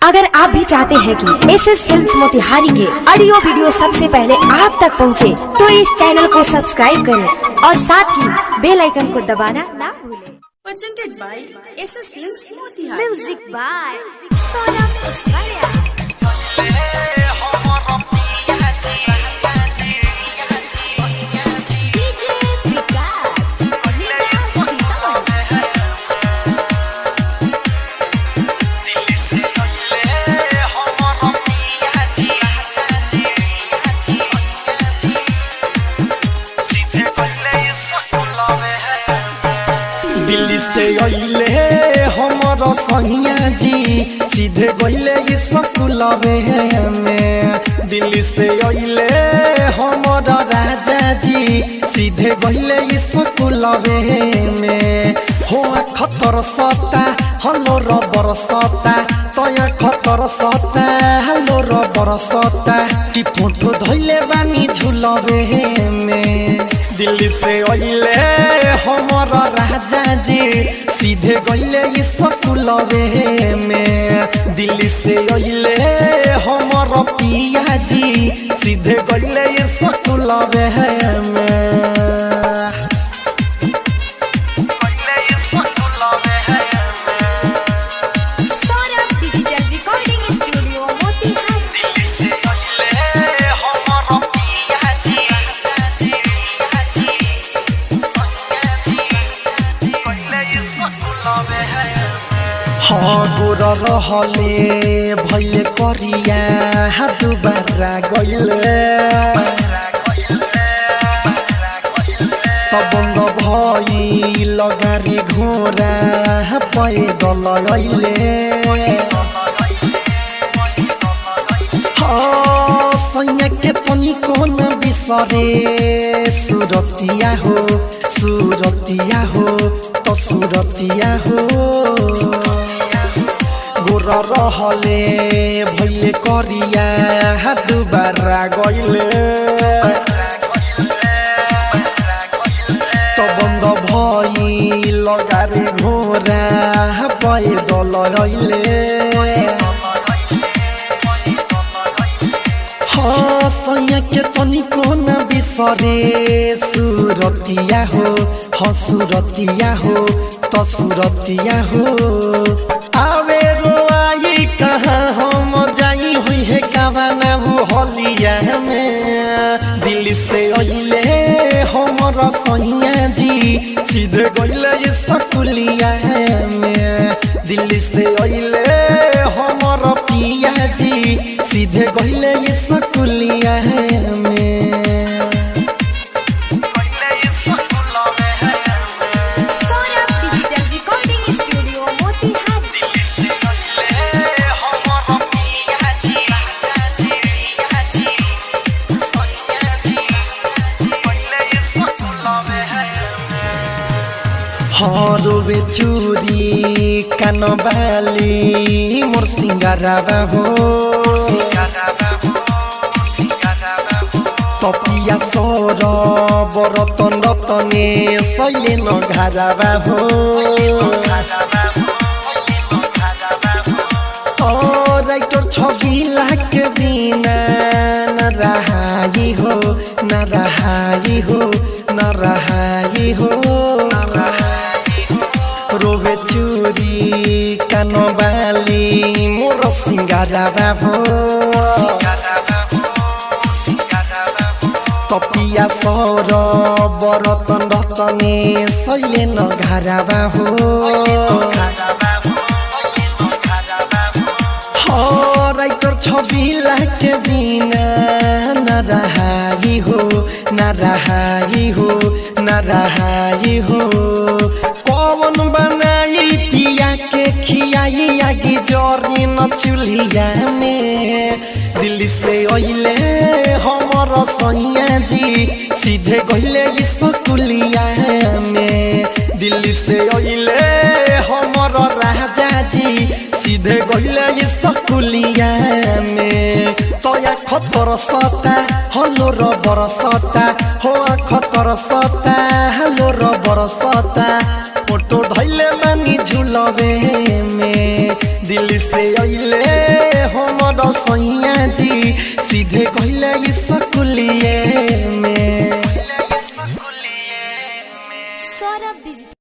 अगर आप भी चाहते हैं कि एसएस फिल्म्स मोतिहारी के ऑडियो वीडियो सबसे पहले आप तक पहुंचे, तो इस चैनल को सब्सक्राइब करें और साथ ही बेल आइकन को दबाना ना भूलें। Presented by SS Films Motihari. Music by Saurabh Uskariya. Delhi से अइले हमर सैया जी, सीधे गइले स्कूलवे में। दिल्ली से अइले हमर राजा जी, सीधे गइले स्कूलवे में। हो खतर सता हलो रबर सता, तया खतर सता हलो रबर सता, कि फोटो धइले बानी झुलवे में। दिल्ली से अइले हमर राजा जी, सीधे गइले स्कूलवे में। दिल्ली से अइले हमर पिया जी, सीधे गइले स्कूलवे में। गुर रहले भैले करिया दुबारा गइले, तबंग भई लगारी घोरा पैदल अइले। सैया के तनी कोन बिसरे, सुरतिया हो सुरतिया हो तो सुरतिया हो। गुर रहले भैले करिया दुबारा गइले, तबंग भई लगारी घोरा पैदल अइले। सैया के तनी कोन बिसरे, सुरतिया हो सुरतिया हो तो सुरतिया हो। आवे रोआई कहाँ हम जाई हुई है कावाना होलिया में। दिल्ली से अइले हमर सैया जी, सीधे गइले स्कूलिया में। दिल्ली से अइले हमर पिया जी, सीधे गइले स्कूलिया में। हरुवे चूरी कानबाली मोर सिंगारावा हो, तपिया सर बरतन रतने सैले न घारावा हो। राइटर छबिला के बिना न रहाई हो न रहाई हो न रहाई हो। रोवे चूरी कानबाली मोर सिंगारावा हो, तपिया सर बरतन रतने सैले न घारावा हो। राइटर छबिला के बिना न रहाई हो न रहाई हो न रहाई हो। कौन बनाई पिया के खियाई आगे जरी न चूल्हिया में। दिल्ली से अइले हमर सैया जी, सीधे गइले स्कूलिया में। दिल्ली से अइले हमर राजा जी, सीधे गइले स्कूलिया में। तया खतर सता हलो रबर सता, हो खतर सता हलो रबर सता, फोटो धइले बानी झुलवे में। दिल्ली से अइले बड़ो सैया जी सीधे कहले स्कूलिए में। सौरभ डिजिटल